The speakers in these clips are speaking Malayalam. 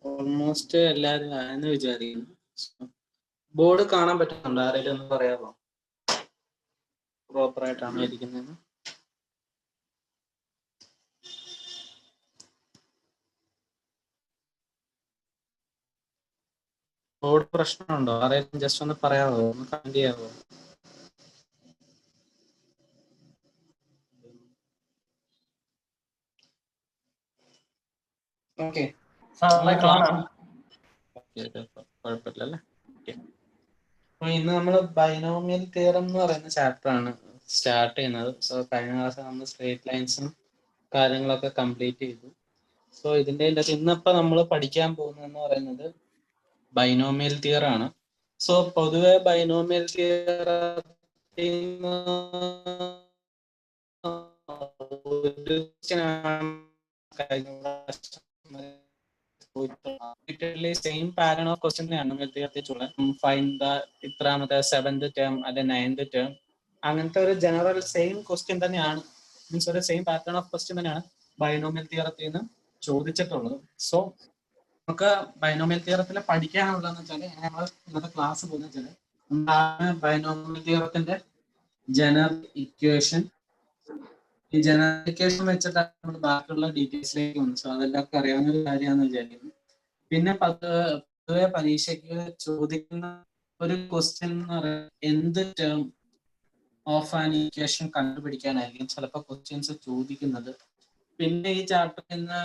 ഓൾമോസ്റ്റ് എല്ലാവരും ആയെന്ന് വിചാരിക്കുന്നു. ബോർഡ് കാണാൻ പറ്റുന്നുണ്ടോ? ആരെങ്കിലും ഒന്ന് പറയാമോ പ്രോപ്പർ ആയിട്ടാണോ ഇരിക്കുന്നത്? ബോർഡ് പ്രശ്നമുണ്ടോ? ആരെങ്കിലും ജസ്റ്റ് ഒന്ന് പറയാമോ, ഒന്ന് കമന്റ് ചെയ്യാമോ? ഓക്കെ, കുഴപ്പമില്ലല്ലേ? അപ്പൊ ഇന്ന് നമ്മൾ ബൈനോമിയൽ തിയറം എന്ന് പറയുന്ന ചാപ്റ്റർ ആണ് സ്റ്റാർട്ട് ചെയ്യുന്നത്. സോ കഴിഞ്ഞ ക്ലാസ് നമ്മൾ സ്ട്രേറ്റ് ലൈൻസും കാര്യങ്ങളൊക്കെ കംപ്ലീറ്റ് ചെയ്തു. സോ ഇതിന്റെ ഇന്നിപ്പോ നമ്മൾ പഠിക്കാൻ പോകുന്നതെന്ന് പറയുന്നത് ബൈനോമിയൽ തിയർ ആണ്. സോ പൊതുവെ binomial theorem same pattern of question തന്നെയാണ്. ഫൈൻഡ് ദ ഇത്രാമത്തെ 7th ടേം അല്ലെ 9th ടേം, അങ്ങനത്തെ ഒരു ജനറൽ സെയിം ക്വസ്റ്റ്യൻ തന്നെയാണ്. മീൻസ് ഒരു സെയിം പാറ്റേൺ ഓഫ് ക്വസ്റ്റ്യൻ തന്നെയാണ് ബൈനോമിയൽ തിയറത്തിൽ നിന്ന് ചോദിച്ചിട്ടുള്ളത്. സോ നമുക്ക് ബൈനോമിയൽ തിയറത്തിൽ പഠിക്കാനുള്ളതെന്ന് വെച്ചാൽ നമ്മൾ ഇന്നത്തെ ക്ലാസ് പോകുന്ന വെച്ചാൽ എന്താണ് ബൈനോമിയൽ തിയറത്തിന്റെ ജനറൽ ഇക്വേഷൻ. ഈ ജനറൽ ഇക്വേഷൻ വെച്ചിട്ടാണ് നമ്മൾ ബാക്കിയുള്ള ഡീറ്റെയിൽസിലേക്ക് വന്നത്. സോ അതെല്ലാവർക്കും അറിയാവുന്ന ഒരു കാര്യമാണെന്ന് വിചാരിക്കുന്നു. പിന്നെ പൊതുവെ പരീക്ഷയ്ക്ക് ചോദിക്കുന്ന ഒരു ക്വസ്റ്റ്യൻ എന്ന് പറയുന്നത് എന്ത് ടേം ഓഫ് ആൻ ഇക്വേഷൻ കണ്ടുപിടിക്കാനായിരിക്കും ചിലപ്പോൾ ക്വസ്റ്റ്യൻസ് ചോദിക്കുന്നത്. പിന്നെ ഈ ചാപ്റ്ററിൽ നിന്ന്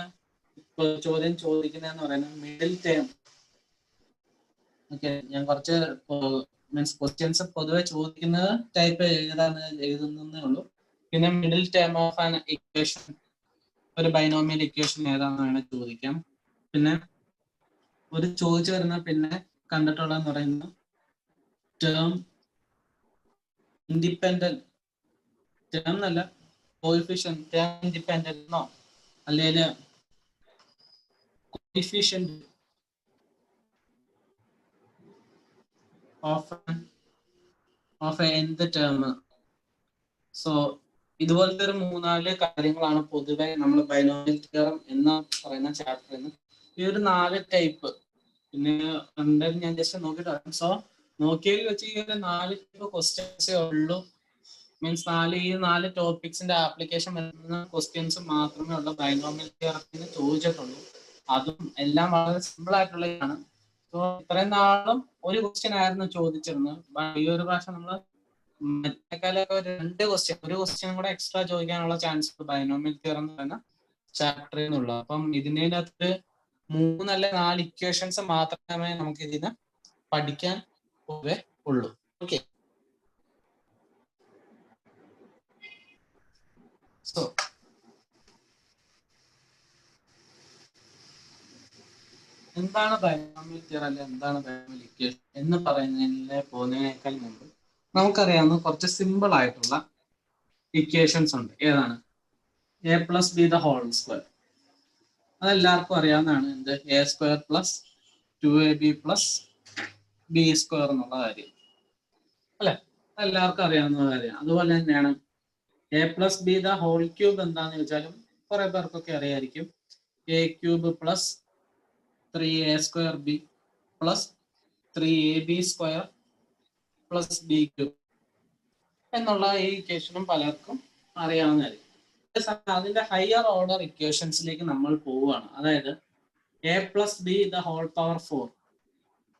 ചോദ്യം ചോദിക്കുന്നതെന്ന് പറയുന്നത് മിഡിൽ ടേം. ഓക്കെ, ഞാൻ കുറച്ച് മീൻസ് ക്വസ്റ്റ്യൻസ് പൊതുവെ ചോദിക്കുന്നത് ടൈപ്പ് ഏതാണ് എഴുതുന്നേ ഉള്ളൂ. പിന്നെ middle term of an equation, ഒരു ബൈനോമിയൽ ഇക്വേഷൻ ഏതാണെന്ന് ചോദിക്കാം. പിന്നെ ഒരു ചോദിച്ചു വരുന്ന പിന്നെ കണ്ടിട്ടുള്ളതെന്ന് പറയുന്നത് ടേം ഇൻഡിപെൻഡന്റ്, ടേം എന്നല്ല കോഎഫിഷ്യന്റ്, ടേം ഇൻഡിപെൻഡന്റ് എന്നോ അല്ലെങ്കിൽ coefficient of nth term. So ഇതുപോലത്തെ ഒരു 3-4 കാര്യങ്ങളാണ് പൊതുവെ നമ്മൾ ബൈനോമിയൽ തിയറം എന്ന് പറയുന്ന ചാപ്റ്ററിൽ നിന്ന് ഈ ഒരു 4 ടൈപ്പ്. പിന്നെ ഞാൻ ജസ്റ്റ് നോക്കിയിട്ട് സോ നോക്കിയതിൽ വെച്ച് ഈ ഒരു 4 ടൈപ്പ് ക്വസ്റ്റ്യൻസേ ഉള്ളൂ. മീൻസ് ഈ 4 ടോപ്പിക്സിന്റെ ആപ്ലിക്കേഷൻ വരുന്ന ക്വസ്റ്റ്യൻസ് മാത്രമേ ഉള്ളൂ ബൈനോമിയൽ തിയറത്തിന് ചോദിച്ചിട്ടുള്ളൂ. അതും എല്ലാം വളരെ സിമ്പിൾ ആയിട്ടുള്ളതാണ്. സോ ഇത്രയും നാളും ഒരു ക്വസ്റ്റ്യൻ ആയിരുന്നു ചോദിച്ചിരുന്നത്. ഈ ഒരു പ്രാവശ്യം നമ്മൾ മറ്റേക്കാലൊക്കെ ഒരു ക്വസ്റ്റ്യൻ കൂടെ എക്സ്ട്രാ ചോദിക്കാനുള്ള ചാൻസ് ബൈനോമിയൽ തിയറം എന്ന് പറയുന്ന ചാപ്റ്ററിൽ നിന്നുള്ളൂ. അപ്പം ഇതിൻ്റെ അകത്ത് 3 അല്ലെ 4 ഇക്വേഷൻസ് മാത്രമേ നമുക്ക് ഇതിന് പഠിക്കാൻ പൊതുവെ ഉള്ളൂ. ഓക്കെ, സോ എന്താണ് ബൈനോമിയൽ തിയറം അല്ലെ എന്താണ് ബൈനോമിയൽ ഇക്വേഷൻ എന്ന് പോകുന്നതിനേക്കാൾ മുമ്പ് നമുക്കറിയാവുന്ന കുറച്ച് സിമ്പിൾ ആയിട്ടുള്ള ഇക്വേഷൻസ് ഉണ്ട്. ഏതാണ്? a+b the whole square. അതെല്ലാവർക്കും അറിയാവുന്നതാണ്. എന്ത്? a² + 2ab + b² എന്നുള്ള കാര്യം അല്ലെ? അതെല്ലാവർക്കും അറിയാവുന്ന കാര്യമാണ്. അതുപോലെ തന്നെയാണ് a+b ദ ഹോൾ ക്യൂബ് എന്താന്ന് ചോദിച്ചാലും കുറെ പേർക്കൊക്കെ അറിയായിരിക്കും. a³ + 3a²b + 3ab² + b³ എന്നുള്ള ഈ ഇക്വേഷനും പലർക്കും അറിയാവുന്നതായിരിക്കും. അതിന്റെ ഹയർ ഓർഡർ ഇക്വേഷൻസിലേക്ക് നമ്മൾ പോവുകയാണ്. അതായത് a+b ദ ഹോൾ പവർ 4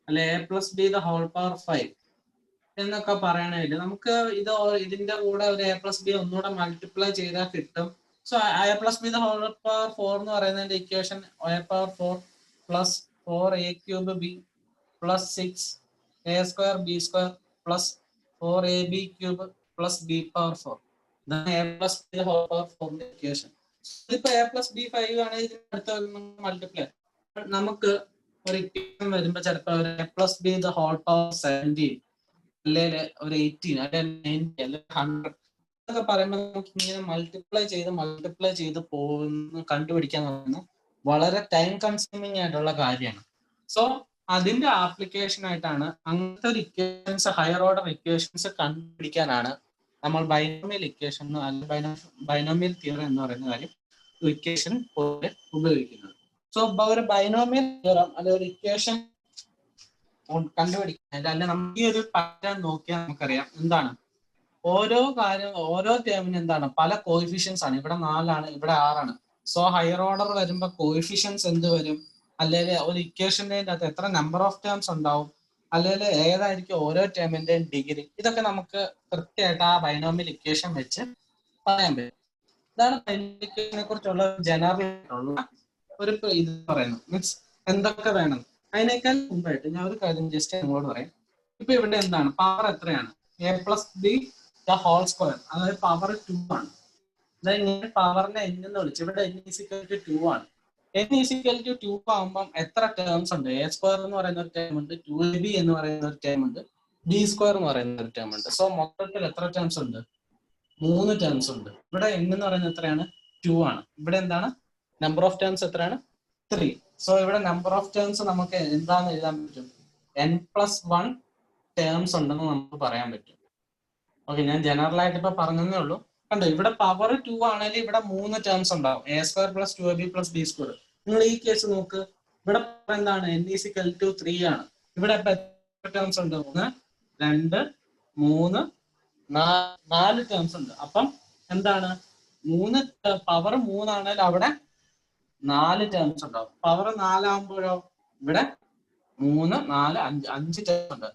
അല്ലെ a+b ദ ഹോൾ പവർ 5 എന്നൊക്കെ പറയണതില്ല. നമുക്ക് ഇതിന്റെ കൂടെ ഒരു a+b ഒന്നുകൂടെ മൾട്ടിപ്ലൈ ചെയ്താൽ കിട്ടും. So a+b the whole power 4 എന്ന് പറയുന്നതിന്റെ equation a⁴ + 4a³ b + 6a²b² + 4ab³ + b⁴. ഇതാണ് a+b ഹോൾ പവർ 4 ഇക്വേഷൻ. ഇതിപ്പോ a+b5 ആണ്. ഇതിന് അടുത്ത മൾട്ടിപ്ലൈ നമുക്ക് ഒരു ഇക്വേഷൻ വരുമ്പോ ചിലപ്പോ ഒരു a+b ദ ഹോൾ പവർ 17 അല്ലെങ്കിൽ ഒരു 18 അല്ലെങ്കിൽ 90 അല്ലെങ്കിൽ 100 എന്നൊക്കെ പറയുമ്പോൾ നമുക്ക് ഇങ്ങനെ മൾട്ടിപ്ലൈ ചെയ്ത് പോകുന്ന കണ്ടുപിടിക്കാൻ പറയുന്നത് വളരെ ടൈം കൺസ്യൂമിങ് ആയിട്ടുള്ള കാര്യമാണ്. സോ അതിന്റെ ആപ്ലിക്കേഷൻ ആയിട്ടാണ് അങ്ങനത്തെ ഒരു ഇക്വേഷൻസ്, ഹയർ ഓർഡർ ഇക്വേഷൻസ് കണ്ടുപിടിക്കാനാണ് നമ്മൾ ബൈനോമിയൽ ഇക്വേഷൻ ബൈനോമിയൽ തിയറം എന്ന് പറയുന്ന കാര്യം ഇക്വേഷൻ പോലെ ഉപയോഗിക്കുന്നത്. സോ ഒരു ബൈനോമിയൽ തിയറം അല്ലെ ഒരു ഇക്വേഷൻ കണ്ടുപിടിക്കാൻ അല്ലെ നമുക്ക് ഈ ഒരു പാറ്റേൺ നോക്കിയാൽ നമുക്കറിയാം എന്താണ് ഓരോ ടേമിന് എന്താണ് പല കോഎഫിഷ്യൻസ് ആണ്. ഇവിടെ 4 ആണ്, ഇവിടെ 6 ആണ്. സോ ഹയർ ഓർഡർ വരുമ്പോൾ കോഎഫിഷ്യൻസ് എന്ത് വരും? അല്ലെങ്കിൽ ഒരു ഇക്വേഷന്റെ അകത്ത് എത്ര നമ്പർ ഓഫ് ടേംസ് ഉണ്ടാവും, അല്ലെങ്കിൽ ഏതായിരിക്കും ഓരോ ടേമിന്റെയും ഡിഗ്രി, ഇതൊക്കെ നമുക്ക് കൃത്യമായിട്ട് ആ ബൈനോമിയൽ ഇക്വേഷൻ വെച്ച് പറയാൻ പറ്റും. ഇതാണ് ബൈനോമിയൽ ഇക്വേഷനെ കുറിച്ചുള്ള ജനറൽ ആയിട്ടുള്ള ഒരു ഇത് പറയുന്നത്. മീൻസ് എന്തൊക്കെ വേണം. അതിനേക്കാൾ മുമ്പായിട്ട് ഞാൻ ഒരു കാര്യം ജസ്റ്റ് നിങ്ങളോട് പറയാം. ഇപ്പൊ ഇവിടെ എന്താണ് പവർ എത്രയാണ്? a+b ദ ഹോൾ സ്ക്വയർ, അതായത് പവർ 2 ആണ്. അതായത് ഞാൻ പവറിനെ n എന്ന് വിളിച്ചു. ഇവിടെ n = 2 ആണ്. n = 2 ആകുമ്പോൾ എത്ര ടേംസ് ഉണ്ട്? a² എന്ന് പറയുന്ന ഒരു ടേം ഉണ്ട്, 2ab എന്ന് പറയുന്ന ഒരു ടേം ഉണ്ട്, b² എന്ന് പറയുന്ന ഒരു ടേം ഉണ്ട്. സോ മൊത്തത്തിൽ എത്ര ടേംസ് ഉണ്ട്? 3 ടേംസ് ഉണ്ട്. ഇവിടെ n എന്ന് പറയുന്നത് എത്രയാണ്? 2 ആണ്. ഇവിടെ എന്താണ് നമ്പർ ഓഫ് ടേംസ് എത്രയാണ്? 3. സോ ഇവിടെ നമ്പർ ഓഫ് ടേംസ് നമുക്ക് എന്താന്ന് എഴുതാൻ പറ്റും? n+1 ടേംസ് ഉണ്ടെന്ന് നമുക്ക് പറയാൻ പറ്റും. ഓക്കെ, ഞാൻ ജനറൽ ആയിട്ട് ഇപ്പൊ പറഞ്ഞതേ ഉള്ളൂ. കണ്ടോ, ഇവിടെ പവർ 2 ആണെങ്കിൽ ഇവിടെ 3 ടേംസ് ഉണ്ടാവും. a² + 2ab + b². നിങ്ങൾ ഈ കേസ് നോക്ക്, ഇവിടെ എന്താണ് n = 3 ആണ്. ഇവിടെ ടേംസ് ഉണ്ട്? 1, 2, 3, 4 ടേംസ് ഉണ്ട്. അപ്പം എന്താണ്, 3 പവർ 3 ആണെങ്കിൽ അവിടെ 4 ടേംസ് ഉണ്ടാവും. പവർ 4 ആകുമ്പോഴോ ഇവിടെ 3, 4, 5 ടേംസ് ഉണ്ട്.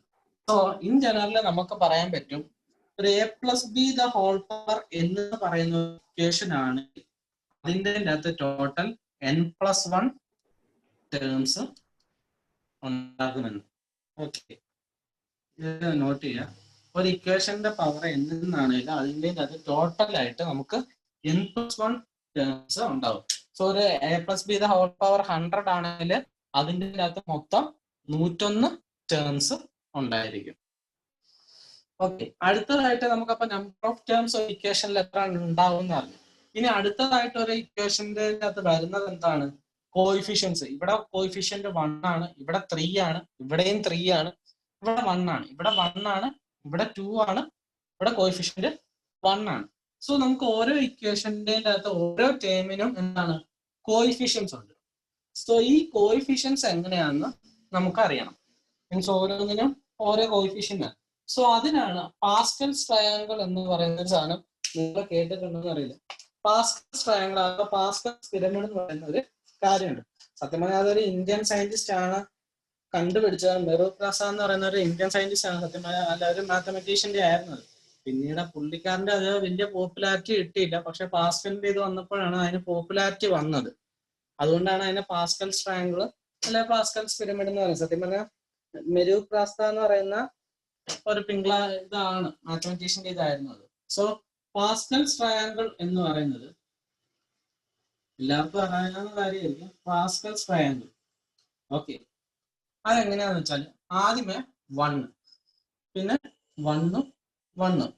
സോ ഇൻ ജനറൽ നമുക്ക് പറയാൻ പറ്റും ഒരു a+b² എന്ന് പറയുന്ന ഇക്വേഷൻ ആണ് അതിന്റെ അകത്ത് ടോട്ടൽ n+1 ടേംസ് ഉണ്ടാകുമെന്ന്. ഓക്കെ, ഇത് നോട്ട് ചെയ്യുക. ഒരു ഇക്വേഷന്റെ പവർ n എന്നാണെങ്കിൽ അതിന്റെ അകത്ത് ടോട്ടൽ ആയിട്ട് നമുക്ക് n+1 ടേംസ് ഉണ്ടാവും. സോ ഒരു a+b² 100 ആണെങ്കിൽ അതിന്റെ അകത്ത് മൊത്തം 101 ടേംസ് ഉണ്ടായിരിക്കും. ഓക്കെ, അടുത്തതായിട്ട് നമുക്കപ്പോ നമ്പർ ഓഫ് ടേംസ് ഒരു ഇക്വേഷനിൽ എത്ര ഉണ്ടാവും എന്ന് അറിഞ്ഞു. ഇനി അടുത്തതായിട്ട് ഒരു ഇക്വേഷന്റെ അകത്ത് വരുന്നത് എന്താണ്, കോഎഫിഷ്യൻസ്. ഇവിടെ കോഎഫിഷ്യന്റ് 1 ആണ്, ഇവിടെ 3 ആണ്, ഇവിടെയും 3 ആണ്, ഇവിടെ 1 ആണ്, ഇവിടെ 1 ആണ്, ഇവിടെ 2 ആണ്, ഇവിടെ കോഎഫിഷ്യന്റ് 1 ആണ്. സോ നമുക്ക് ഓരോ ഇക്വേഷന്റെ അകത്ത് ഓരോ ടേമിനും എന്താണ് കോഎഫിഷ്യൻസ് ഉണ്ട്. സോ ഈ കോഎഫിഷ്യൻസ് എങ്ങനെയാണെന്ന് നമുക്ക് അറിയണം. മീൻസ് ഓരോന്നിനും ഓരോ കോഎഫിഷ്യന്റ് ആണ്. സോ അതിനാണ് പാസ്കൽസ് ട്രയാങ്കിൾ എന്ന് പറയുന്ന ഒരു സാധനം നിങ്ങൾ കേട്ടിട്ടുണ്ടെന്ന് അറിയില്ല. പാസ്കൽസ് ട്രയാങ്കിൾ അഥവാ പാസ്കൽസ് പിരമിഡ് എന്ന് പറയുന്ന ഒരു കാര്യമുണ്ട്. സത്യം പറഞ്ഞാൽ അതൊരു ഇന്ത്യൻ സയന്റിസ്റ്റ് ആണ് കണ്ടുപിടിച്ചത്. മെറൂപ്രാസ എന്ന് പറയുന്ന ഒരു ഇന്ത്യൻ സയന്റിസ്റ്റ് ആണ് സത്യം പറഞ്ഞാൽ, അല്ല ഒരു മാത്തമെറ്റീഷ്യന്റെ ആയിരുന്നത്. പിന്നീട് പുള്ളിക്കാരന്റെ അത് വലിയ പോപ്പുലാരിറ്റി കിട്ടിയില്ല. പക്ഷെ പാസ്കലിന്റെ ഇത് വന്നപ്പോഴാണ് അതിന് പോപ്പുലാരിറ്റി വന്നത്. അതുകൊണ്ടാണ് അതിനെ പാസ്കൽസ് ട്രയാങ്കിൾ അല്ലെ പാസ്കൽസ് പിരമിഡ് എന്ന് പറയുന്നത്. സത്യം പറഞ്ഞാൽ മെറൂപ്രാസ എന്ന് പറയുന്ന ഒരു ഇതാണ് മാത്തമെറ്റീഷ്യന്റെ ഇതായിരുന്നത്. സോ പാസ്കൽസ് ട്രയാങ്കിൾ എന്ന് പറയുന്നത് എല്ലാവർക്കും അറിയാവുന്ന കാര്യമായിരിക്കും. പാസ്കൽസ് ട്രയാങ്കിൾ ഓക്കെ, അതെങ്ങനെയാന്ന് വെച്ചാൽ ആദ്യമേ 1, പിന്നെ 1, 1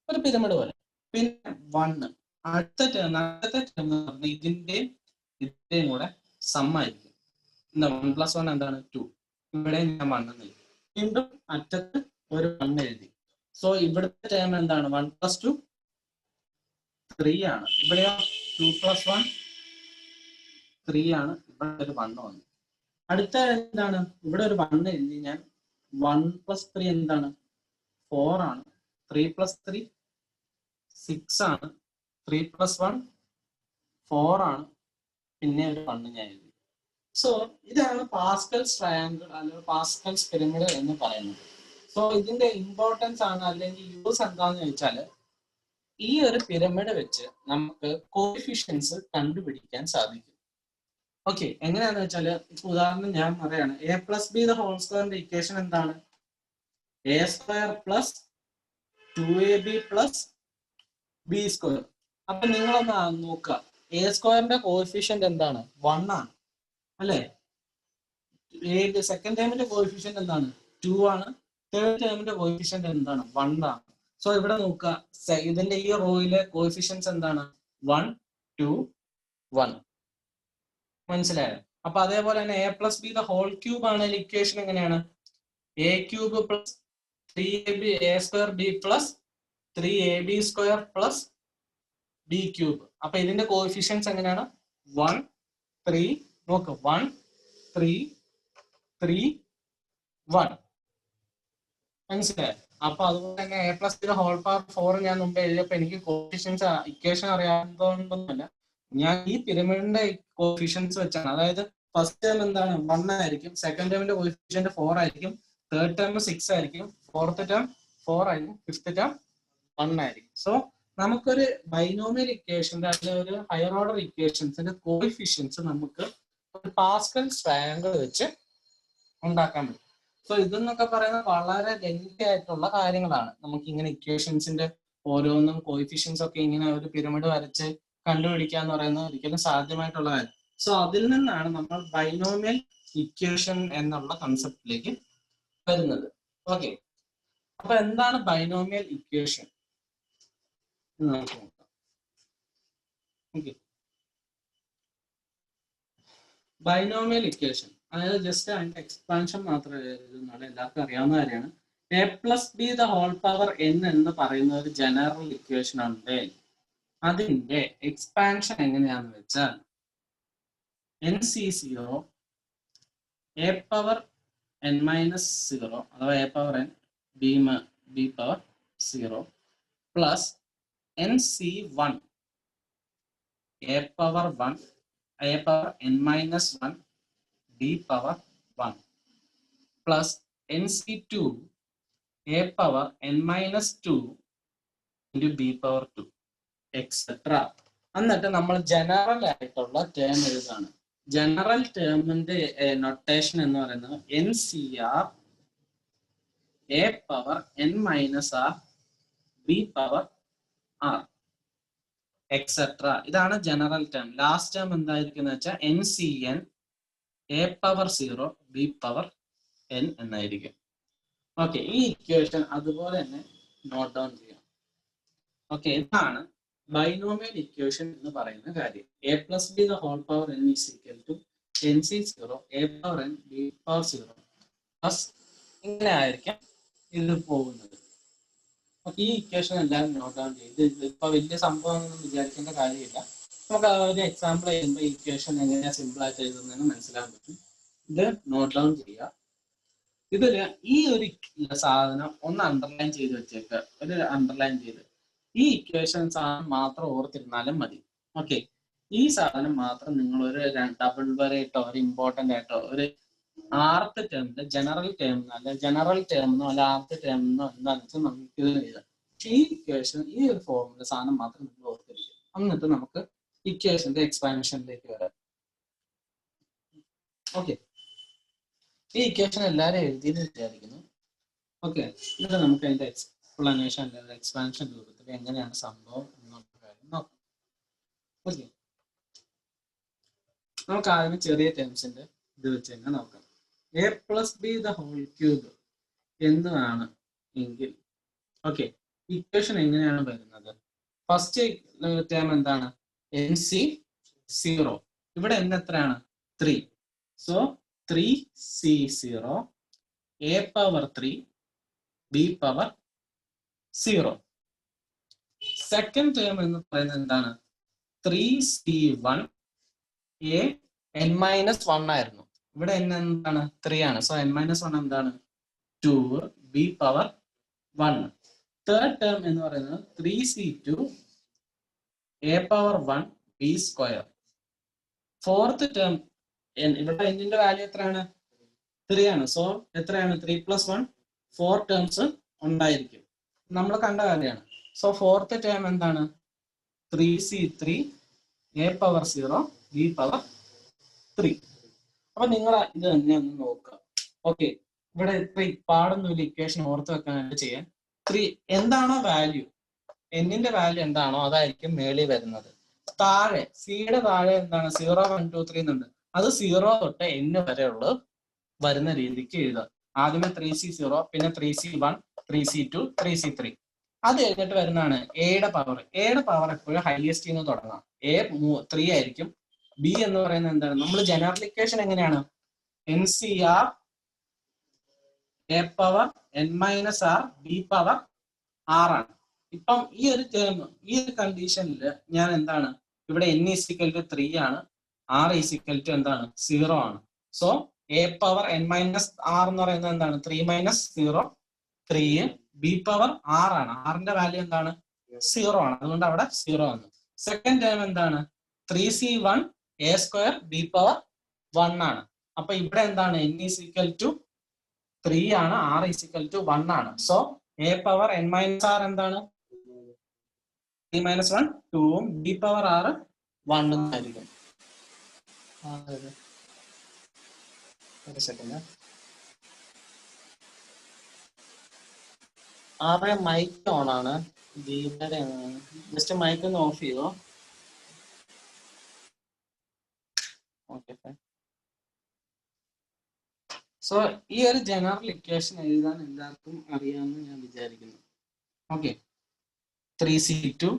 ഒരു പിരമിഡ് പോലെ, പിന്നെ 1 അടുത്ത ടേം എന്ന് പറഞ്ഞാൽ ഇതിന്റെയും കൂടെ സമ്മായിരിക്കും. എന്താ 1 + 1 എന്താണ് 2. ഇവിടെ ഞാൻ 1 എന്ന് എഴുതി, വീണ്ടും അറ്റത്ത് ഒരു 1 എഴുതി. സോ ഇവിടുത്തെ ടേം എന്താണ് 1 + 2 3 ആണ്. ഇവിടെയോ 2 + 1 3 ആണ്. ഇവിടെ ഒരു 1 വന്നു. അടുത്ത എന്താണ്, ഇവിടെ ഒരു 1 എഴുതി ഞാൻ. 1 + 3 എന്താണ് 4 ആണ്. 3 + 3 6 ആണ്. 3 + 1 4 ആണ്. പിന്നെ ഒരു 1 ഞാൻ എഴുതി. സോ ഇതാണ് പാസ്കൽസ് ട്രയാങ്കിൾ അല്ലെങ്കിൽ പാസ്കൽസ് പിരമിഡ് എന്ന് പറയുന്നത്. സോ ഇതിന്റെ ഇമ്പോർട്ടൻസ് ആണ് അല്ലെങ്കിൽ യൂസ് എന്താന്ന് ചോദിച്ചാൽ, ഈ ഒരു പിരമിഡ് വെച്ച് നമുക്ക് കോഎഫിഷ്യൻസ് കണ്ടുപിടിക്കാൻ സാധിക്കും. ഓക്കെ, എങ്ങനെയാന്ന് വെച്ചാൽ ഉദാഹരണം ഞാൻ പറയാണ്, a+b² ഇക്വേഷൻ എന്താണ് a² + 2ab + b². അപ്പൊ നിങ്ങളൊന്ന് നോക്കുക, a² കോഎഫിഷ്യന്റ് എന്താണ് 1 ആണ് അല്ലെ. സെക്കൻഡ് ടേമിന്റെ കോഎഫിഷ്യന്റ് എന്താണ് 2 ആണ്. തേർഡ് ടേമിന്റെ കോഎഫിഷ്യന്റ് എന്താണ് 1 ആണ്. സോ ഇവിടെ നോക്കുക, ഇതിന്റെ ഈ റോയിലെ കോഎഫിഷ്യൻസ് എന്താണ് 1, 2, 1. മനസ്സിലായോ? അപ്പൊ അതേപോലെ തന്നെ a+b³ ആണെങ്കിൽ ഇക്വേഷൻ എങ്ങനെയാണ് a³ + 3ab a²b + 3ab² + b³. അപ്പൊ ഇതിന്റെ കോഎഫിഷ്യൻസ് എങ്ങനെയാണ് 1, 3. നോക്ക് 1, 3, 3, 1. മനസ്സിലായോ? അപ്പൊ അതുപോലെ തന്നെ a+b² ഞാൻ മുമ്പ് എഴുതിയപ്പോ എനിക്ക് കോഎഫിഷ്യൻസ് ഇക്വേഷൻ അറിയാവുന്നതുകൊണ്ടൊന്നുമല്ല, ഞാൻ ഈ പിരമിഡിന്റെ കോഎഫിഷ്യൻസ് വെച്ചാണ്. അതായത് ഫസ്റ്റ് ടേം എന്താണ് 1 ആയിരിക്കും, സെക്കൻഡ് ടേമിന്റെ കോഎഫിഷ്യന്റ് 4 ആയിരിക്കും, തേർഡ് ടേം 6 ആയിരിക്കും, ഫോർത്ത് ടേം 4 ആയിരിക്കും, ഫിഫ്ത്ത് ടേം 1 ആയിരിക്കും. സോ നമുക്കൊരു ബൈനോമിയൽ ഇക്വേഷന്റെ അല്ലെങ്കിൽ ഒരു ഹയർ ഓർഡർ ഇക്വേഷൻസിന്റെ കോഎഫിഷ്യൻസ് നമുക്ക് ഒരു പാസ്കൽസ് ട്രയാങ്കിൾ വെച്ച് ഉണ്ടാക്കാൻ പറ്റും. സോ ഇതെന്നൊക്കെ പറയുന്നത് വളരെ ലെങ്തി ആയിട്ടുള്ള കാര്യങ്ങളാണ്. നമുക്ക് ഇങ്ങനെ ഇക്വേഷൻസിന്റെ ഓരോന്നും കോഎഫിഷ്യൻസ് ഒക്കെ ഇങ്ങനെ ഒരു പിരമിഡ് വരച്ച് കണ്ടുപിടിക്കുക എന്ന് പറയുന്നത് ഒരിക്കലും സാധ്യമായിട്ടുള്ള കാര്യം. സോ അതിൽ നിന്നാണ് നമ്മൾ ബൈനോമിയൽ ഇക്വേഷൻ എന്നുള്ള കൺസെപ്റ്റിലേക്ക് വരുന്നത്. ഓക്കെ, അപ്പൊ എന്താണ് ബൈനോമിയൽ ഇക്വേഷൻ എന്ന് നമുക്ക് നോക്കാം. ഓക്കെ, ബൈനോമിയൽ ഇക്വേഷൻ അതായത് ജസ്റ്റ് അതിന്റെ എക്സ്പാൻഷൻ മാത്രമേ എഴുതുന്നുള്ളൂ, എല്ലാവർക്കും അറിയാവുന്ന കാര്യമാണ്. a+b² എന്ന് പറയുന്ന ഒരു ജനറൽ ഇക്വേഷൻ ഉണ്ട്. അതിന്റെ എക്സ്പാൻഷൻ എങ്ങനെയാന്ന് വെച്ചാൽ NC0 a power n minus 0 അഥവാ a power n b power 0 plus NC1 a power 1 a power n minus 1 b power 1 plus NC2 a power n minus 2 into b power 2 etc. എന്നിട്ട് നമ്മൾ ജനറൽ ആയിട്ടുള്ള ടേം എഴുതാണ്. ജനറൽ ടേമിന്റെ നൊട്ടേഷൻ എന്ന് പറയുന്നത് NCR a power n minus r b power r etcetera. ഇതാണ് ജനറൽ ടേം. ലാസ്റ്റ് ടേം എന്തായിരിക്കും എന്ന് വെച്ചാൽ NCN a power 0 b power n എന്നായിരിക്കും. ഓക്കെ, ഈ ഇക്വേഷൻ അതുപോലെ തന്നെ നോട്ട് ഡൗൺ ചെയ്യാം. ഓക്കെ, ഇതാണ് ബൈനോമിയൽ ഇക്വേഷൻ എന്ന് പറയുന്ന കാര്യം. a plus b the whole power n is equal to NC0 a power n b power 0 plus ഇങ്ങനെ ആയിരിക്കാം ഇത് പോകുന്നത്. ഈ ഇക്വേഷൻ എല്ലാം നോട്ട് ഡൗൺ ചെയ്ത് ഇതിപ്പോ വലിയ സംഭവം ഒന്നും വിചാരിക്കേണ്ട കാര്യമില്ല. നമുക്ക് ആ ഒരു എക്സാമ്പിൾ ചെയ്യുമ്പോൾ ഇക്വേഷൻ എങ്ങനെയാ സിമ്പിൾ ആയിട്ട് എഴുതുന്നതെന്ന് മനസ്സിലാക്കാൻ പറ്റും. ഇത് നോട്ട് ഡൗൺ ചെയ്യുക. ഇതില് ഈ ഒരു സാധനം ഒന്ന് അണ്ടർലൈൻ ചെയ്ത് വെച്ചേക്കുക. ഒരു അണ്ടർലൈൻ ചെയ്ത് ഈ ഇക്വേഷൻ സാധനം മാത്രം ഓർത്തിരുന്നാലും മതി. ഓക്കെ, ഈ സാധനം മാത്രം നിങ്ങൾ ഒരു ഡബിൾ വരയിട്ടോ ഒരു ഇമ്പോർട്ടന്റ് ആയിട്ടോ ഒരു ആർത്ത് ടേമിന്റെ ജനറൽ ടേം അല്ല ജനറൽ ടേമെന്നോ അല്ല ആർത്ത് ടേമെന്നോ എന്താണെന്ന് വെച്ചാൽ നമുക്ക് ഇത് എഴുതാം. ഈ ഇക്വേഷൻ ഈ ഒരു ഫോമിന്റെ സാധനം മാത്രം നിങ്ങൾ ഓർത്തിരിക്കും. എന്നിട്ട് നമുക്ക് ഇക്വേഷന്റെ എക്സ്പാൻഷനിലേക്ക് വരാം. ഓക്കെ, ഈ ഇക്വേഷൻ എല്ലാവരും എഴുതിയെന്ന് വിചാരിക്കുന്നു. ഓക്കെ, എന്നിട്ട് നമുക്ക് അതിന്റെ എക്സ്പ്ലനേഷൻ എക്സ്പാൻഷൻ രൂപത്തിൽ എങ്ങനെയാണ് സംഭവം എന്നുള്ള കാര്യം നോക്കാം. ഓക്കെ, നമുക്ക് ആദ്യം ചെറിയ ടേംസിന്റെ ഇത് വെച്ച് തന്നെ നോക്കാം. a plus b the whole cube എന്നാണ് എങ്കിൽ ഓക്കെ, ഇക്വേഷൻ എങ്ങനെയാണ് വരുന്നത്? ഫസ്റ്റ് ടേം എന്താണ്? NC0. ഇവിടെ n എത്രയാണ്? 3. So 3C0 a power 3 b power 0. Second term എന്ന് പറയുന്നത് എന്താണ്? 3C1 a n minus 1 ആയിരുന്നു. ഇവിടെ n എന്താണ്? 3 ആണ്. സോ n minus 1 എന്താണ്? 2 b power 1. തേർഡ് ടേം എന്ന് പറയുന്നത് 3C2 a power 1 b square. Fourth term ഇവിടെ n-ന്റെ വാല്യൂ എത്രയാണ്? 3 ആണ്. സോ എത്രയാണ്? 3 plus 1 4 ടേംസ് ഉണ്ടായിരിക്കും. നമ്മൾ കണ്ട കാര്യമാണ്. സോ ഫോർത്ത് ടേം എന്താണ്? 3C3 a power 0 b power 3. അപ്പൊ നിങ്ങൾ ഇത് തന്നെ ഒന്ന് നോക്കുക. ഓക്കെ, ഇവിടെ ഇത്ര പാടൊന്നുമില്ല ഇക്വേഷൻ ഓർത്ത് വെക്കാനായിട്ട് ചെയ്യാൻ. 3 എന്താണോ വാല്യൂ, എന്നിന്റെ വാല്യൂ എന്താണോ അതായിരിക്കും മേളിൽ വരുന്നത്. താഴെ സിയുടെ താഴെ എന്താണ്? 0 1 2 3 എന്നുണ്ട്. അത് 0 തൊട്ട് n വരെയുള്ള വരുന്ന രീതിക്ക് എഴുതുക. ആദ്യമേ 3C0, പിന്നെ 3C1, 3C2, 3C3. അത് കഴിഞ്ഞിട്ട് വരുന്നതാണ് എയുടെ പവർ. എയുടെ പവർ എപ്പോഴും ഹൈയസ്റ്റ് നിന്ന് തുടങ്ങാം. a 3 ആയിരിക്കും. ബി എന്ന് പറയുന്നത് എന്താണ്? നമ്മൾ ജനറൽ ഇക്വേഷൻ എങ്ങനെയാണ്? NCR a power n minus r b power r ആണ്. ഇപ്പം ഈ ഒരു ടേം ഈ ഒരു കണ്ടീഷനിൽ ഞാൻ എന്താണ്? ഇവിടെ n = 3 ആണ്, r = എന്താണ്? 0 ആണ്. So a power n minus r എന്ന് പറയുന്നത് എന്താണ്? 3 minus 0 3. b പവർ r ആണ്. r ന്റെ വാല്യൂ എന്താണ്? 0 ആണ്. അതുകൊണ്ട് അവിടെ 0 ആണ്. സെക്കൻഡ് ടേം എന്താണ്? 3C1 a square b power 1 ആണ്. അപ്പൊ ഇവിടെ എന്താണ്? n = 3 ആണ്, r = 1 ആണ്. So a power n minus r എന്താണ്? 3 minus 1 2 ഉം b പവർ r 1 ആയിരിക്കും. ഒരു സെക്കൻഡ്, ആരുടെ മൈക്ക് ഓൺ ആണ്? ജസ്റ്റ് മൈക്ക് ഒന്ന് ഓഫ് ചെയ്തോ. ഓക്കെ, സോ ഈ ഒരു ജനറൽ ഇക്വേഷൻ എഴുതാൻ എല്ലാവർക്കും അറിയാമെന്ന് ഞാൻ വിചാരിക്കുന്നു. Okay, 3C2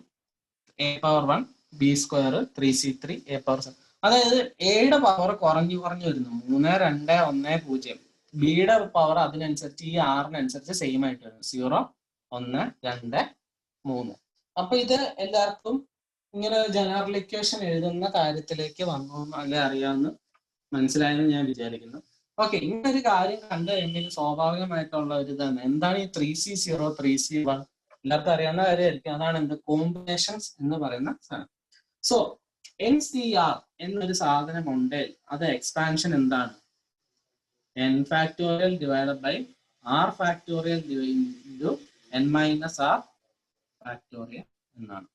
a power 1 b square 3C3 a power 7. അതായത് എയുടെ പവർ കുറഞ്ഞു വരുന്നു. 3 2 1 0. ബിയുടെ പവർ അതിനനുസരിച്ച് ഈ ആറിനനുസരിച്ച് സെയിം ആയിട്ട് വരുന്നു. 0 1 2 3. അപ്പൊ ഇത് എല്ലാവർക്കും ഇങ്ങനെ ജനറൽ ഇക്വേഷൻ എഴുതുന്ന കാര്യത്തിലേക്ക് വന്നു അല്ലെ അറിയാമെന്ന് മനസ്സിലായെന്ന് ഞാൻ വിചാരിക്കുന്നു. ഓക്കെ, ഇങ്ങനൊരു കാര്യം കണ്ടു കഴിയുമ്പോൾ സ്വാഭാവികമായിട്ടുള്ള ഒരു ഇതാണ് എന്താണ് ഈ 3C0 3C1 എല്ലാവർക്കും അറിയാവുന്ന കാര്യമായിരിക്കും. അതാണ് എന്ത് കോമ്പിനേഷൻസ് എന്ന് പറയുന്ന സാധനം. സോ NCR എന്നൊരു സാധനം ഉണ്ടെങ്കിൽ അത് എക്സ്പാൻഷൻ എന്താണ്? n factorial divided by r factorial into n minus r factorial എന്നാണ്.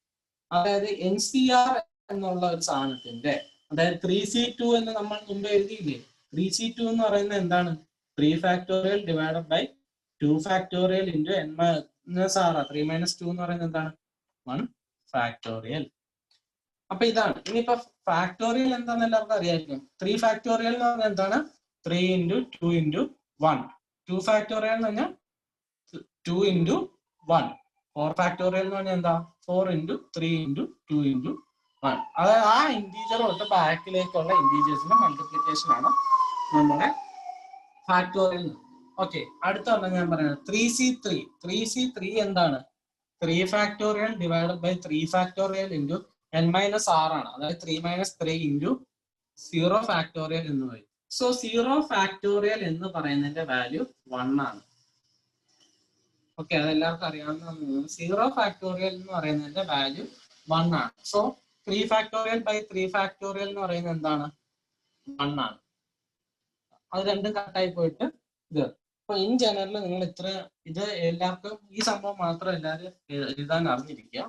അതായത് NCR എന്നുള്ള ഒരു സാധനത്തിന്റെ, അതായത് 3C2 എന്ന് നമ്മൾ മുമ്പ് എഴുതിയില്ലേ? 3C2 എന്ന് പറയുന്നത് എന്താണ്? 3 factorial divided by 2 factorial into n minus r. 3 minus 2 എന്ന് പറയുന്നത് എന്താണ്? 1 ഫാക്ടോറിയൽ. അപ്പൊ ഇതാണ്. ഇനിയിപ്പോ ഫാക്ടോറിയൽ എന്താണെന്ന് എല്ലാവർക്കും അറിയാമായിരിക്കും. 3 ഫാക്ടോറിയൽ എന്ന് പറഞ്ഞാൽ എന്താണ്? 3 ഇൻറ്റു 2 ഇൻറ്റു 1. 2 ഫാക്ടോറിയൽ എന്ന് പറഞ്ഞാൽ 2 ഇൻറ്റു 1. 4 ഫാക്ടോറിയൽ എന്ന് പറഞ്ഞാൽ എന്താ? 4 ഇൻറ്റു 3 ഇൻറ്റു 2 ഇൻറ്റു 1. അതായത് ആ ഇൻറ്റീജർ തൊട്ട് ബാക്കിലേക്കുള്ള ഇൻറ്റീജേഴ്സിന്റെ മൾട്ടിപ്ലിക്കേഷൻ ആണ് നമ്മുടെ ഫാക്ടോറിയൽ. ഓക്കെ, അടുത്ത പറഞ്ഞാൽ ഞാൻ പറയുന്നത് 3C3. 3C3 എന്താണ്? 3 factorial divided by 3 factorial into n minus r ആണ്. അതായത് 3 മൈനസ് 3 ഇൻറ്റു 0 ഫാക്ടോറിയൽ എന്ന് പറയും. സോ 0 ഫാക്ടോറിയൽ എന്ന് പറയുന്നതിന്റെ വാല്യൂ 1 ആണ്. ഓക്കെ, അതെല്ലാവർക്കും അറിയാവുന്ന 0 ഫാക്ടോറിയൽ എന്ന് പറയുന്നതിന്റെ വാല്യൂ 1 ആണ്. സോ 3 ഫാക്ടോറിയൽ ബൈ 3 ഫാക്ടോറിയൽ എന്ന് പറയുന്നത് എന്താണ്? 1 ആണ്. അത് രണ്ടും കട്ടായി പോയിട്ട് ഇത്. അപ്പൊ ഇൻ ജനറൽ നിങ്ങൾ ഇത്ര ഇത് എല്ലാവർക്കും ഈ സംഭവം മാത്രം എല്ലാവരും എഴുതാൻ അറിഞ്ഞിരിക്കുക.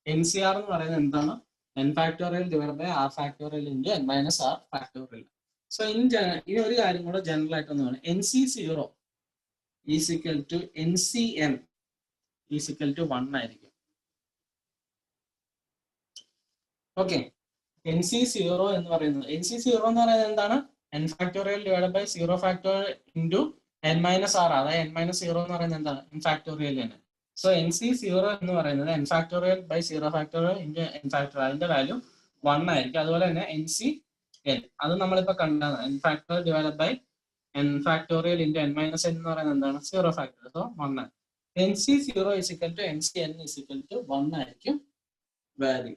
NCR എന്ന് പറയുന്നത് എന്താണ്? n factorial divide by r factorial into n minus r factorial. So ഇനി ഒരു കാര്യം കൂടെ ജനറൽ ആയിട്ട് ഒന്നാണ് NC0 is equal to NCn is equal to 1 ആയിരിക്കും. ഓക്കെ, NC0 എന്ന് പറയുന്നത് എന്താണ്? n factorial divide by 0 factorial into n minus r. അതായത് n മൈനസ് 0 എന്ന് പറയുന്നത് എന്താണ്? n ഫാക്ടോറിയൽ തന്നെ. സോ NC0 എന്ന് പറയുന്നത് n factorial by 0 factorial into n factorial, അതിന്റെ വാല്യൂ 1 ആയിരിക്കും. അതുപോലെ തന്നെ NCn അത് നമ്മളിപ്പോ കണ്ടതാണ്. n factorial divide by n factorial into n minus n എന്ന് പറയുന്നത് എന്താണ്? 0 ഫാക്ടോറിയൽ. സോ 1 ആണ്. NC0 is equal to NCn is equal to 1 ആയിരിക്കും വാല്യൂ.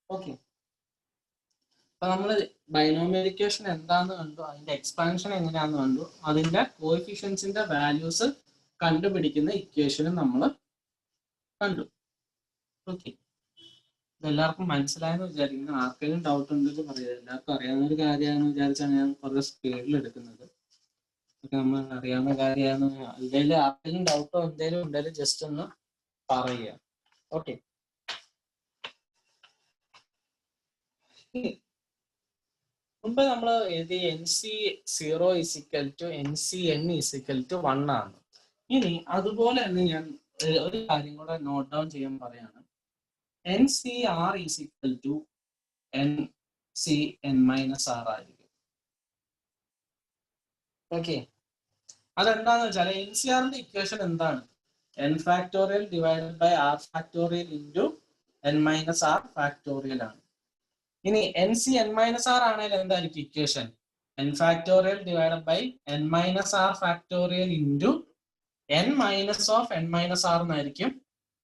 ഓക്കെ, അപ്പൊ നമ്മള് ബൈനോമിയൽ ഇക്വേഷൻ എന്താന്ന് കണ്ടു, അതിന്റെ എക്സ്പാൻഷൻ എങ്ങനെയാന്ന് കണ്ടു, അതിന്റെ കോഎഫിഷ്യൻസിന്റെ വാല്യൂസ് കണ്ടുപിടിക്കുന്ന ഇക്വേഷനും നമ്മൾ കണ്ടു. ഓക്കെ, ഇതെല്ലാവർക്കും മനസ്സിലായെന്ന് വിചാരിക്കുന്നു. ആർക്കെങ്കിലും ഡൗട്ട് ഉണ്ടെങ്കിൽ പറയുക. എല്ലാവർക്കും അറിയാവുന്ന ഒരു കാര്യമാണെന്ന് വിചാരിച്ചാണ് ഞാൻ കുറച്ച് സ്പീഡിൽ എടുക്കുന്നത്. ഒക്കെ നമ്മൾ അറിയാവുന്ന കാര്യമാണ്. അല്ലെങ്കിൽ ആർക്കെങ്കിലും ഡൗട്ടോ എന്തെങ്കിലും ഉണ്ടെങ്കിൽ ജസ്റ്റ് ഒന്ന് പറയുക. ഓക്കെ, മുമ്പ് നമ്മൾ എഴുതി NC0 is equal to NCn is equal to 1 ആണ്. ഇനി അതുപോലെ തന്നെ ഞാൻ ഒരു കാര്യം കൂടെ നോട്ട് ഡൗൺ ചെയ്യാൻ പറയാണ്. NCr is equal to NCn minus r ആയിരിക്കും. ഓക്കെ, അതെന്താന്ന് വെച്ചാൽ NCRന്റെ ഇക്വേഷൻ എന്താണ്? n factorial divided by r factorial into n minus r factorial ആണ്. ഇനി NCn മൈനസ് r ആണെങ്കിൽ എന്തായിരിക്കും equation? n factorial divided by n minus r factorial into n minus of n minus r എന്നായിരിക്കും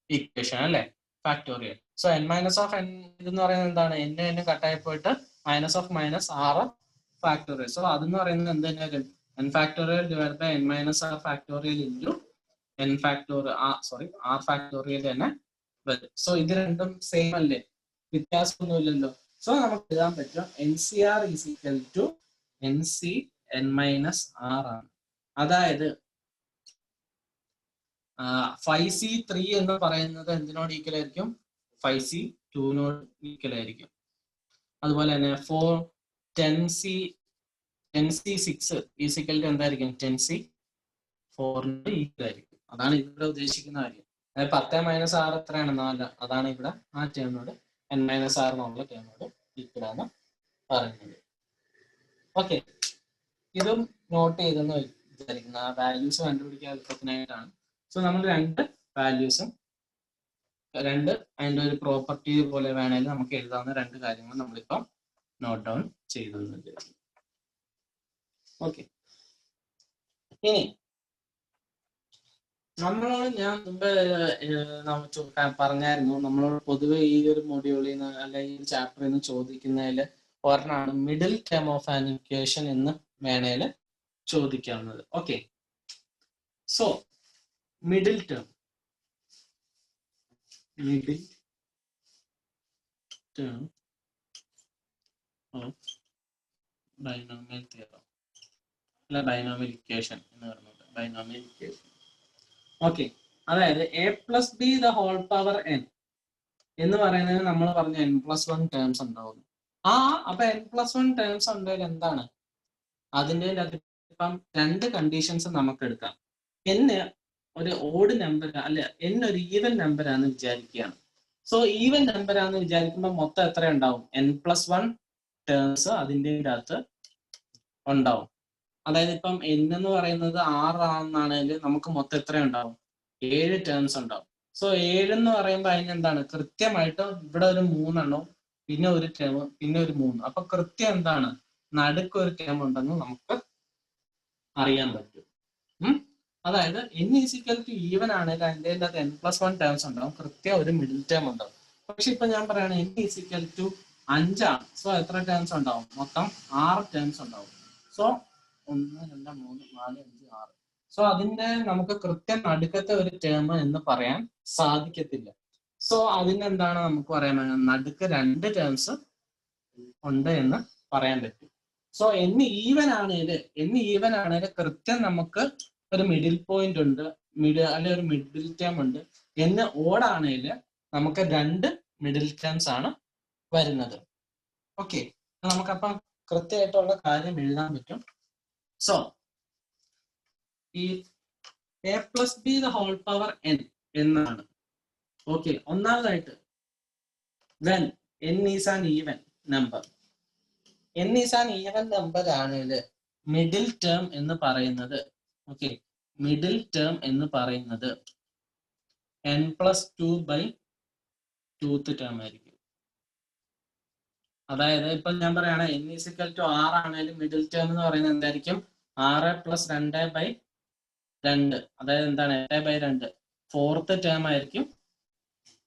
ഇക്വേഷൻ അല്ലെ? Factorial. So n minus of n ഇതെന്ന് പറയുന്നത് എന്താണ്? n കട്ടായി പോയിട്ട് minus of minus r factorial. So അതെന്ന് പറയുന്നത് എന്ത് തന്നെയായിരിക്കും? n factorial divide by n minus r factorial into n factorial r factorial തന്നെ വരും. സോ ഇത് രണ്ടും സെയിം അല്ലേ? വ്യത്യാസമൊന്നുമില്ലല്ലോ. സോ നമുക്ക് എഴുതാൻ പറ്റും NCr is equal to NCn minus r ആണ്. അതായത് 5C3 എന്ന് പറയുന്നത് എന്തിനോട് ഈക്വൽ ആയിരിക്കും? 5C2നോട് ഈക്വൽ ആയിരിക്കും. അതുപോലെ തന്നെ 10C6 ഈസ് ഈക്വൽ ടു എന്തായിരിക്കും? 10C4 ഈക്വൽ ആയിരിക്കും. അതാണ് ഇവിടെ ഉദ്ദേശിക്കുന്ന കാര്യം. അതായത് 10 മൈനസ് 6 എത്രയാണ്? 4. അതാണ് ഇവിടെ ആ ടേമിനോട് n മൈനസ് 6 എന്നുള്ള ടേമിനോട് ഈക്വൽ ആണ് പറയുന്നത്. ഓക്കെ, ഇതും നോട്ട് ചെയ്തെന്ന് വിചാരിക്കുന്ന ആ വാല്യൂസ് കണ്ടുപിടിക്കാൻ എളുപ്പത്തിനായിട്ടാണ്. സോ നമ്മൾ രണ്ട് വാല്യൂസും അതിൻ്റെ ഒരു പ്രോപ്പർട്ടി പോലെ വേണമെങ്കിൽ നമുക്ക് എഴുതാവുന്ന രണ്ട് കാര്യങ്ങൾ നമ്മളിപ്പം നോട്ട് ഡൗൺ ചെയ്തു. ഓക്കെ, ഇനി നമ്മളോട് ഞാൻ മുമ്പ് പറഞ്ഞായിരുന്നു, നമ്മളോട് പൊതുവെ ഈ ഒരു മൊഡ്യൂളിൽ നിന്ന് അല്ലെ ഈ ചാപ്റ്ററിൽ നിന്ന് ചോദിക്കുന്നതിൽ ഒരെണ്ണമാണ് middle term of an equation എന്ന് വേണേൽ ചോദിക്കാവുന്നത്. Okay, so middle term of binomial theorem അല്ല ബൈനോമിയൽ ഇക്വേഷൻ എന്ന് പറയുന്നത് ബൈനോമിയൽ ഇക്വേഷൻ. ഓക്കെ, അതായത് A plus B the whole power N എന്ന് പറയുന്നത് നമ്മൾ പറഞ്ഞ n+1 ടേംസ് ഉണ്ടാവും. അപ്പൊ n+1 ടേംസ് ഉണ്ടെങ്കിൽ എന്താണ് അതിൻ്റെ ഇപ്പം രണ്ട് കണ്ടീഷൻസ് നമുക്ക് എടുക്കാം. n ഒരു ഓഡ് നമ്പർ അല്ല, n ഒരു ഈവൻ നമ്പർ ആണെന്ന് വിചാരിക്കുകയാണ്. സോ ഈവൻ നമ്പർ ആണെന്ന് വിചാരിക്കുമ്പോൾ മൊത്തം എത്ര ഉണ്ടാവും? n+1 ടേംസ് അതിൻ്റെ അകത്ത് ഉണ്ടാവും. അതായത് ഇപ്പം n എന്ന് പറയുന്നത് 6 ആണെന്നാണെങ്കിൽ നമുക്ക് മൊത്തം എത്ര ഉണ്ടാവും? 7 ടേംസ് ഉണ്ടാവും. സോ 7 എന്ന് പറയുമ്പോൾ അതിനെന്താണ് കൃത്യമായിട്ട് ഇവിടെ ഒരു 3 എണ്ണവും പിന്നെ ഒരു ടേം പിന്നെ ഒരു 3. അപ്പൊ കൃത്യം എന്താണ് നടുക്ക് ഒരു ടേം ഉണ്ടെന്ന് നമുക്ക് അറിയാൻ പറ്റും. അതായത് n = ഈവൻ ആണെങ്കിൽ അതിൻ്റെ അകത്ത് n+1 ടേംസ് ഉണ്ടാവും, കൃത്യം ഒരു മിഡിൽ ടേം ഉണ്ടാവും. പക്ഷെ ഇപ്പൊ ഞാൻ പറയാണ് n = 5 ആണ്. സോ എത്ര ടേംസ് ഉണ്ടാവും? മൊത്തം 6 ടേംസ് ഉണ്ടാവും. സോ 1 2 3 4 5 6. സോ അതിന്റെ നമുക്ക് കൃത്യം നടുക്കത്തെ ഒരു ടേം എന്ന് പറയാൻ സാധിക്കത്തില്ല. സോ അതിനെന്താണ് നമുക്ക് പറയാൻ നടുക്ക് 2 ടേംസ് ഉണ്ട് എന്ന് പറയാൻ പറ്റും. സോ n ഈവൻ ആണെങ്കിൽ കൃത്യം നമുക്ക് ഒരു മിഡിൽ പോയിന്റ് ഉണ്ട്, അല്ലെ ഒരു മിഡിൽ ടേം ഉണ്ട്. n ഓഡ് ആണെങ്കിൽ നമുക്ക് 2 മിഡിൽ ടേംസ് ആണ് വരുന്നത്. ഓക്കെ, നമുക്കപ്പം കൃത്യമായിട്ടുള്ള കാര്യം എഴുതാൻ പറ്റും. സോ ഈ a plus b the whole power n എന്നാണ്. ഓക്കെ, ഒന്നാമതായിട്ട് when n is an even number, n is an even number ആണെങ്കിൽ മിഡിൽ ടേം എന്ന് പറയുന്നത്, ഓക്കെ, മിഡിൽ ടേം എന്ന് പറയുന്നത് n+2/2th ടേം ആയിരിക്കും. അതായത് ഇപ്പൊ ഞാൻ പറയാണ് n = 6 ആണെങ്കിൽ മിഡിൽ ടേം എന്ന് പറയുന്നത് എന്തായിരിക്കും? 6 + 2/2, അതായത് എന്താണ് 8/2. 4th ടേം ആയിരിക്കും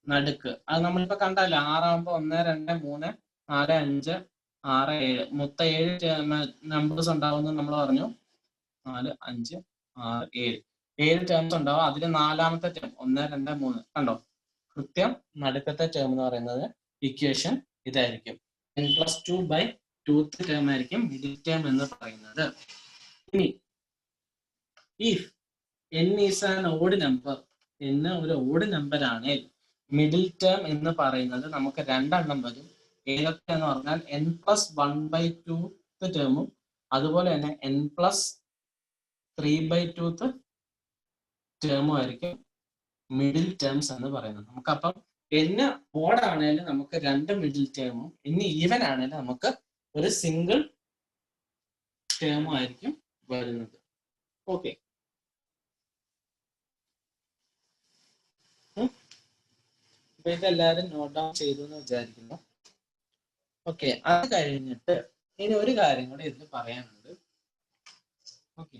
നടുക്ക്. അത് നമ്മളിപ്പോ കണ്ടല്ലോ, 6 ആകുമ്പോൾ 1 2 3 4 5 6 7 മൊത്തം 7 നമ്പേഴ്സ് ഉണ്ടാവുമെന്ന് നമ്മൾ പറഞ്ഞു. 4 5 6 7 ടേംസ് ഉണ്ടാവും. അതിൽ 4ാമത്തെ ടേം 1 2 3 കണ്ടോ, കൃത്യം നടുക്കത്തെ ടേം എന്ന് പറയുന്നത് ഇക്വേഷൻ ഇതായിരിക്കും. n+2/2th ടേം ആയിരിക്കും മിഡിൽ ടേം എന്ന് പറയുന്നത്. ഇനി if n is an odd number, n ഒരു ഓഡ് നമ്പർ ആണെങ്കിൽ മിഡിൽ ടേം എന്ന് പറയുന്നത് നമുക്ക് 2 എണ്ണം വരും. ഏതൊക്കെയെന്ന് പറഞ്ഞാൽ n+1/2th ടേമും അതുപോലെ തന്നെ n+3/2th ടേമും ആയിരിക്കും മിഡിൽ ടേംസ് എന്ന് പറയുന്നത്. നമുക്കപ്പം n ഓഡ് ആണെങ്കിൽ നമുക്ക് 2 മിഡിൽ ടേമും n ഈവൻ ആണെങ്കിൽ നമുക്ക് ഒരു സിംഗിൾ ടേമും ആയിരിക്കും വരുന്നത്. ഓക്കെ, അപ്പൊ ഇതെല്ലാവരും നോട്ട് ഡൗൺ ചെയ്തു എന്ന് വിചാരിക്കുന്നു. ഓക്കെ, അത് കഴിഞ്ഞിട്ട് ഇനി ഒരു കാര്യം കൂടി ഇതിൽ പറയാനുണ്ട്. ഓക്കെ,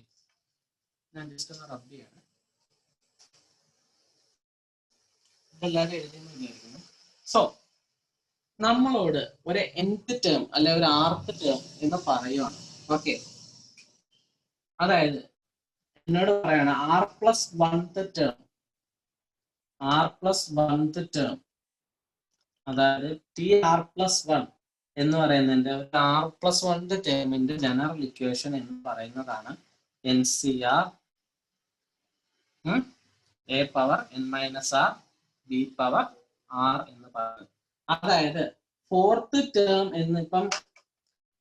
ഞാൻ ജസ്റ്റ് ഒന്ന് റബ്ബ് ചെയ്യാണ്. എല്ലാവരും എഴുതിയെന്ന് വിചാരിക്കുന്നു. സോ നമ്മളോട് ഒരു nth ടേം അല്ലെ ഒരു rth ടേം എന്ന് പറയുവാണ്. ഓക്കെ, അതായത് എന്നോട് പറയാണ് r+1th ടേം, അതായത് tr+1 എന്ന് പറയുന്നതിന്റെ r+1th ടേമിന്റെ ജനറൽ ഇക്വേഷൻ എന്ന് പറയുന്നതാണ് NCR a⁻n−r b⁻r എന്ന് പറയുന്നത്. അതായത് 4th ടേം എന്ന് ഇപ്പം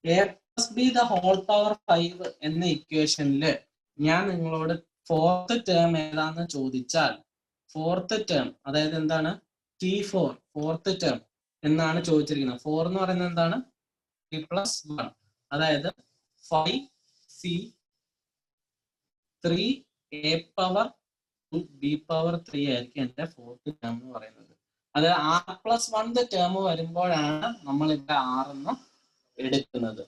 a+b the whole power 5 എന്ന ഇക്വേഷനിൽ ഞാൻ നിങ്ങളോട് 4th ടേം ഏതാന്ന് ചോദിച്ചാൽ 4th ടേം അതായത് എന്താണ് T4 4th ടേം എന്നാണ് ചോദിച്ചിരിക്കുന്നത്. 4 എന്ന് പറയുന്നത് എന്താണ്? t+1, അതായത് 5c3a⁻2 b⁻3 ആയിരിക്കും എന്റെ 4th ടേം എന്ന് പറയുന്നത്. അത് r+1th ടേം വരുമ്പോഴാണ് നമ്മൾ ഇവിടെ r എന്ന് എടുക്കുന്നത്.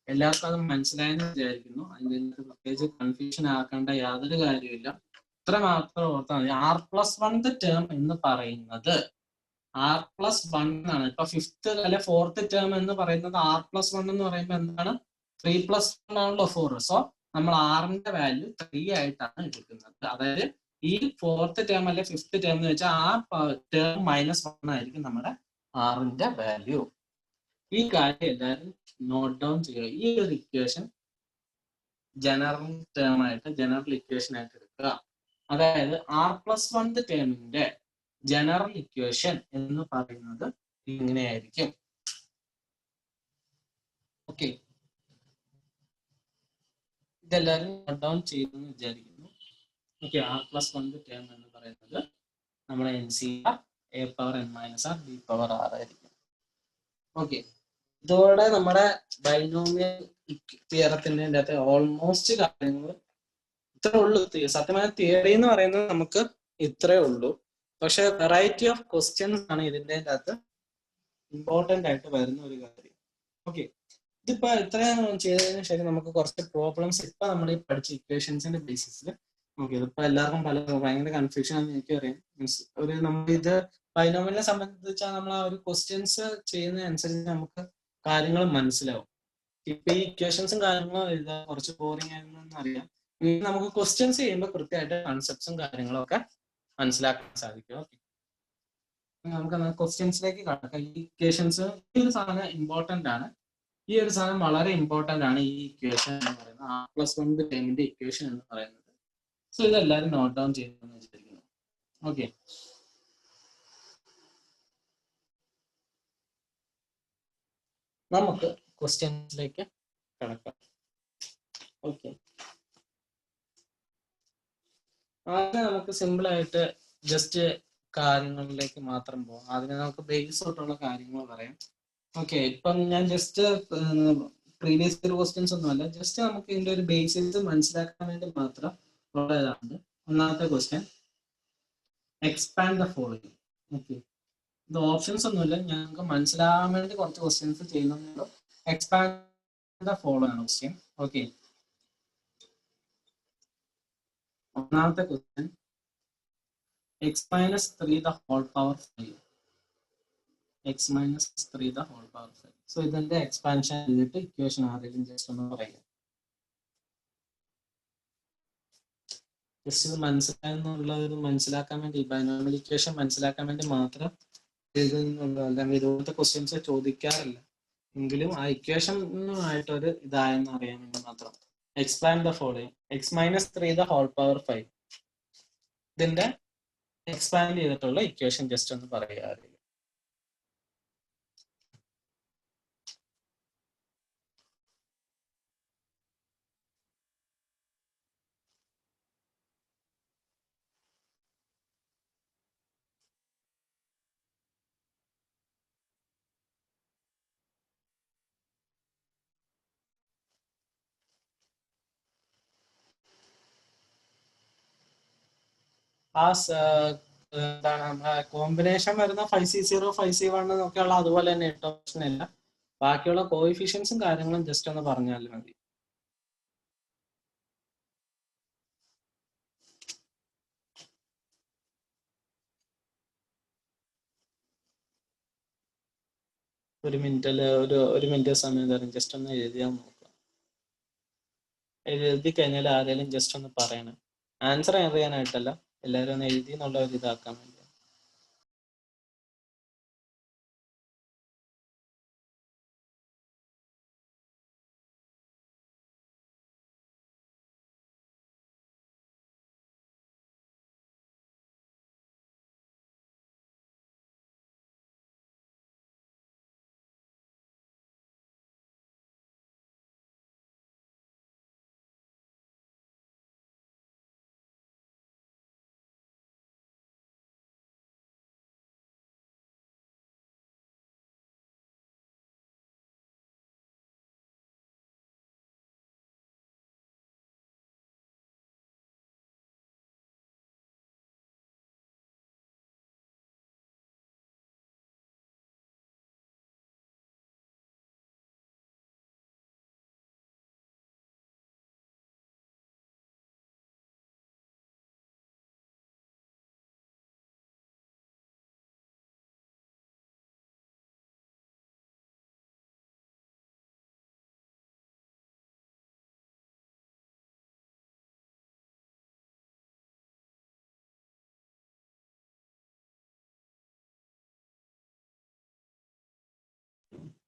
എല്ലാവർക്കും അത് മനസ്സിലായെന്ന് വിചാരിക്കുന്നു. അതിന്റെ പ്രത്യേകിച്ച് കൺഫ്യൂഷൻ ആക്കേണ്ട യാതൊരു കാര്യമില്ല. ഇത്ര മാത്രം ഓർത്താൽ മതി. R+1 ടേം എന്ന് പറയുന്നത് R+1 ആണ്. ഇപ്പൊ ഫിഫ്ത്ത് അല്ലെ ഫോർത്ത് ടേം എന്ന് പറയുന്നത് R+1 എന്ന് പറയുമ്പോൾ എന്താണ്? 3+1 ആണല്ലോ 4. സോ നമ്മൾ ആറിന്റെ വാല്യൂ 3 ആയിട്ടാണ് എടുക്കുന്നത്. അതായത് ഈ ഫോർത്ത് ടേം അല്ലെ ഫിഫ്ത്ത് ടേം എന്ന് വെച്ചാൽ ആ ടേം -1 ആയിരിക്കും നമ്മുടെ ആറിന്റെ വാല്യൂ. ഈ കാര്യം എല്ലാവരും നോട്ട് ഡൗൺ ചെയ്യുക. ഈ ഒരു ഇക്വേഷൻ ജനറൽ ടേം ആയിട്ട്, ജനറൽ ഇക്വേഷൻ ആയിട്ട് എടുക്കുക. അതായത് R+1 ടേമിന്റെ ജനറൽ ഇക്വേഷൻ എന്ന് പറയുന്നത് ഇങ്ങനെയായിരിക്കും. ഓക്കെ, ഇതെല്ലാവരും നോട്ട് ഡൗൺ ചെയ്തെന്ന് വിചാരിക്കുന്നു. ഓക്കെ, R+1 ടേം എന്ന് പറയുന്നത് നമ്മുടെ NCR A⁻n−r B⁻r ആയിരിക്കും. ഓക്കെ, ഇതോടെ നമ്മുടെ ബൈനോമിയൽ തിയറത്തിന്റെ അകത്ത് ഓൾമോസ്റ്റ് കാര്യങ്ങൾ ഇത്രേ ഉള്ളൂ. സത്യമായ തിയറി എന്ന് പറയുന്നത് നമുക്ക് ഇത്രേ ഉള്ളൂ. പക്ഷെ വെറൈറ്റി ഓഫ് ക്വസ്റ്റ്യൻസ് ആണ് ഇതിന്റെ അകത്ത് ഇമ്പോർട്ടന്റ് ആയിട്ട് വരുന്ന ഒരു കാര്യം. ഓക്കെ, ഇതിപ്പോ ഇത്രയും ചെയ്തതിനു ശേഷം നമുക്ക് കുറച്ച് പ്രോബ്ലംസ് ഇപ്പൊ നമ്മൾ ഈ പഠിച്ച ഇക്വേഷൻസിന്റെ ബേസിസിൽ ഓക്കെ, ഇതിപ്പോ എല്ലാവർക്കും ഭയങ്കര കൺഫ്യൂഷൻ ആണെന്ന് എനിക്കറിയാം. മീൻസ് നമ്മൾ ഇത് ബൈനോമിയലിനെ സംബന്ധിച്ചാൽ നമ്മൾ ആ ഒരു ക്വസ്റ്റ്യൻസ് ചെയ്യുന്നതനുസരിച്ച് നമുക്ക് കാര്യങ്ങൾ മനസ്സിലാവും. ഇപ്പൊ ഈ ഇക്വേഷൻസും കാര്യങ്ങളും എഴുതാൻ കുറച്ച് ബോറിംഗ് ആയിരുന്നു അറിയാം. നമുക്ക് ക്വസ്റ്റ്യൻസ് ചെയ്യുമ്പോൾ കൃത്യമായിട്ട് കൺസെപ്റ്റ്സും കാര്യങ്ങളും ഒക്കെ മനസ്സിലാക്കാൻ സാധിക്കും. ഓക്കെ, നമുക്ക് ക്വസ്റ്റ്യൻസിലേക്ക് കടക്കാം. ഈ ഇക്വേഷൻസ് ഈ ഒരു സാധനം ഇമ്പോർട്ടന്റ് ആണ്. ഈ ഒരു സാധനം വളരെ ഇമ്പോർട്ടന്റ് ആണ്. ഈ ഇക്വേഷൻ എന്ന് പറയുന്നത് R+1 ടേമിന്റെ ഇക്വേഷൻ എന്ന് പറയുന്നത്. സോ ഇതെല്ലാവരും നോട്ട് ഡൗൺ ചെയ്തെന്ന് വിചാരിക്കുന്നു. ഓക്കെ, നമുക്ക് ക്വസ്റ്റ്യൻസിലേക്ക് കടക്കാം. ഓക്കെ, ആദ്യം നമുക്ക് സിമ്പിൾ ആയിട്ട് ജസ്റ്റ് കാര്യങ്ങളിലേക്ക് മാത്രം പോകാം. അതിന് നമുക്ക് ബേസ് തൊട്ടുള്ള കാര്യങ്ങൾ പറയാം. ഓക്കെ, ഇപ്പം ഞാൻ ജസ്റ്റ് പ്രീവിയസ് ഇയർ ക്വസ്റ്റ്യൻസ് ഒന്നുമല്ല, ജസ്റ്റ് നമുക്ക് ഇതിന്റെ ഒരു ബേസിക്സ് മനസ്സിലാക്കാൻ വേണ്ടി മാത്രം ഉള്ളതാണ്. ഒന്നാമത്തെ question, expand the following. Okay, ഇത് ഓപ്ഷൻസ് ഒന്നുമില്ല, ഞങ്ങൾക്ക് മനസ്സിലാകാൻ വേണ്ടി കുറച്ച് ക്വസ്റ്റ്യൻസ് ചെയ്യുന്നുള്ളൂ. എക്സ്പാൻഡ് ദ ഫോളോയിങ് ആണ് ക്വസ്റ്റ്യൻ. ഓക്കെ, ഒന്നാമത്തെ question, x-3 the whole power 5. x-3 the whole power 5. So ഇതിന്റെ എക്സ്പാൻഷൻ ചെയ്തിട്ട് ഇക്വേഷൻ ആദ്യം ജസ്റ്റ് ഒന്ന് പറയാം. ജസ്റ്റ് ഇത് മനസ്സിലാക്കാൻ വേണ്ടി, ബൈനോമിയൽ ഇക്വേഷൻ മനസ്സിലാക്കാൻ വേണ്ടി മാത്രം എഴുതുന്നുള്ള, അല്ലെങ്കിൽ ഇതുപോലത്തെ ക്വസ്റ്റ്യൻസ് ചോദിക്കാറില്ല. എങ്കിലും ആ ഇക്വേഷനുമായിട്ടൊരു ഇതായെന്ന് അറിയാൻ വേണ്ടി മാത്രം. Expand the following, x-3 the whole power 5. ഇതിന്റെ എക്സ്പാൻഡ് ചെയ്തിട്ടുള്ള ഇക്വേഷൻ ജസ്റ്റ് ഒന്ന് പറയുക. ആ എന്താണ് കോമ്പിനേഷൻ വരുന്ന 5C0 5C1 എന്നൊക്കെയുള്ള അതുപോലെ തന്നെ പ്രശ്നമില്ല. ബാക്കിയുള്ള കോഎഫിഷ്യൻസും കാര്യങ്ങളും ജസ്റ്റ് ഒന്ന് പറഞ്ഞാൽ മതി. ഒരു മിനിറ്റ് സമയം തരും, ജസ്റ്റ് ഒന്ന് എഴുതിയാൽ നോക്കാം. എഴുതി കഴിഞ്ഞാൽ ആരെങ്കിലും ജസ്റ്റ് ഒന്ന് പറയണം. ആൻസർ അറിയാനായിട്ടല്ല, എല്ലാവരും ഒന്ന് എഴുതി എന്നുള്ള ഒരു ഇതാക്കാൻ വേണ്ടി.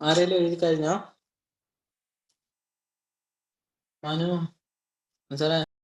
ആരെങ്കിലും എഴുതി കഴിഞ്ഞോ? മനു സാറേ